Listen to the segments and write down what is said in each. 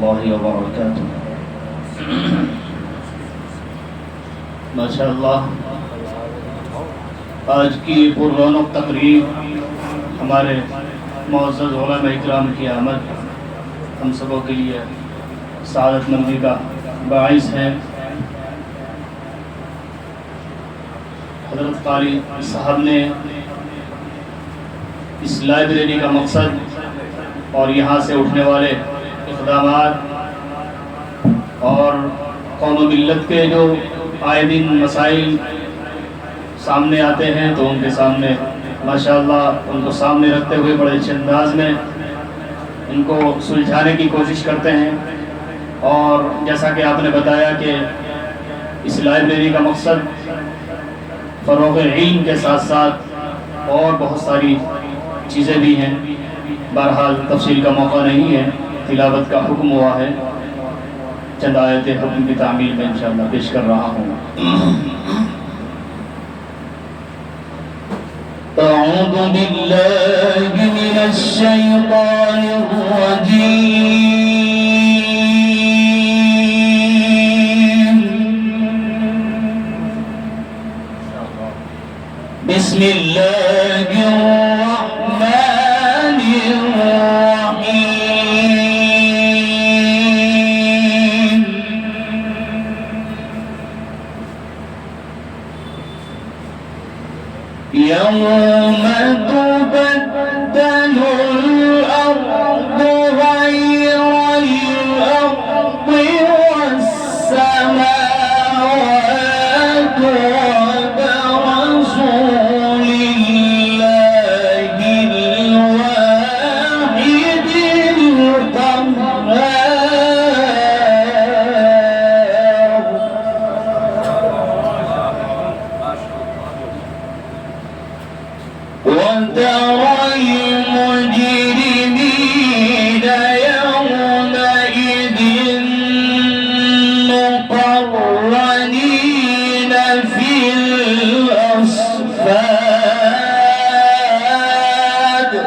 الله وबरकातुह। माशाअल्लाह, आज की पुररौनक तकरीब हमारे मुअज़्ज़ज़ उलमा इकराम की आमद हम सबों के लिए सआदतमंदी का बाइस है। हज़रत क़ारी साहब ने इस लाइब्रेरी का मकसद और यहाँ से उठने वाले इक़दामात और कौम व मिल्लत के जो आए दिन मसाइल सामने आते हैं तो उनके सामने माशाअल्लाह उनको सामने रखते हुए बड़े अच्छे अंदाज में इनको सुलझाने की कोशिश करते हैं। और जैसा कि आपने बताया कि इस लाइब्रेरी का मकसद फ़रोग़ इल्म के साथ साथ और बहुत सारी चीज़ें भी हैं। बहरहाल तफसील का मौका नहीं है, तिलावत का हुक्म हुआ है, चंद आयतें हुक्म की तामील में इंशाअल्लाह पेश कर रहा हूँ। अऊज़ु बिल्लाहि मिनश शैतानिर रजीम। बिस्मिल्लाहिर रहमानिर रहीम। यौम तुबद्दलुल अर्दु गयरल अर्दि वस्समावातु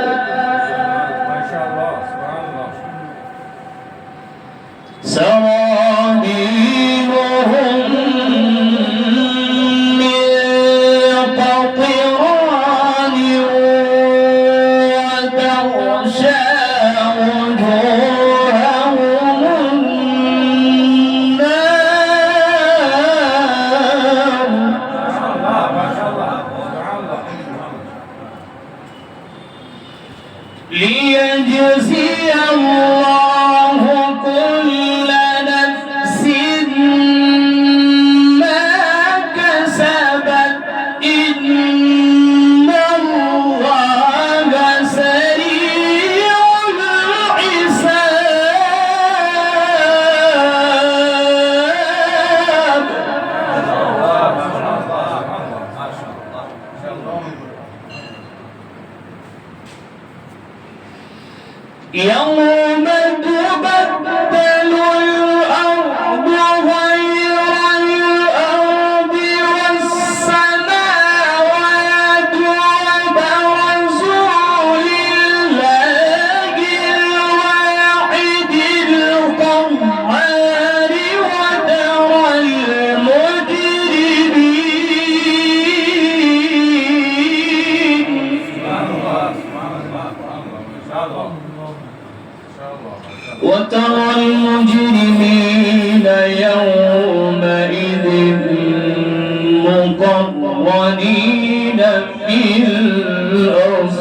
लियजज़ी अल्लाहु कुल्ल नफ्सिन मा कसबत इन्नल्लाहा सरीउल हिसाब। यौम तुबद्दलुल अर्दु गयरल अर्दि वस्समावातु वबरज़ू लिल्लाहिल वाहिदिल क़ह्हारि वतरल المجرمين يومئذ مقرنين في الأصفاد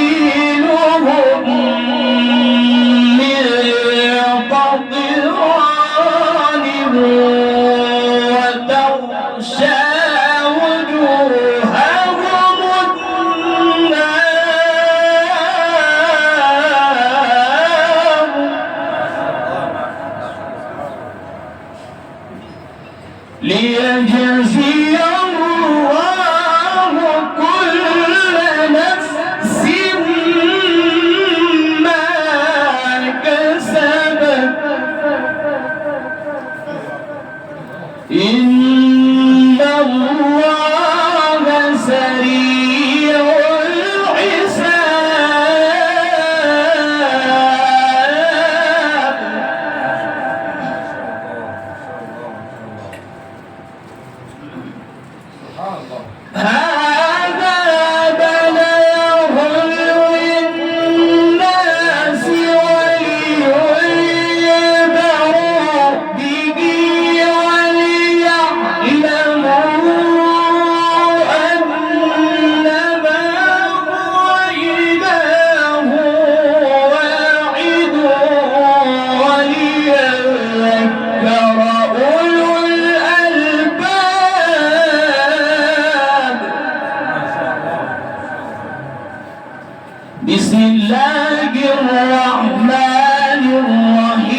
سرابيلهم من قطران وتغشى وجوههم النار ليجزي الله كل نفس ما كسبت إن هذا بلاغ للناس ولينذروا به وليعلموا أنما هو إله واحد وليذكر أولو الألباب. بسم الله الرحمن الرحيم.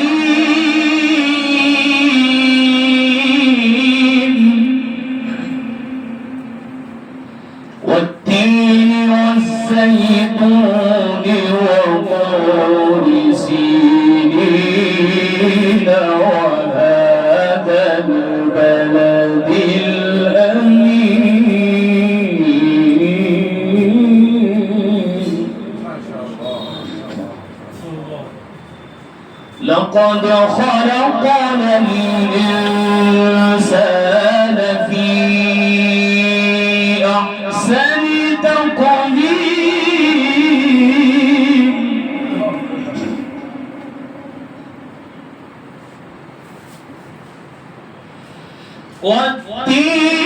والتين والزيتون وطور سينين وهذا البلد الأمين. لقد خلقنا الإنسان في أحسن تقويم. والتين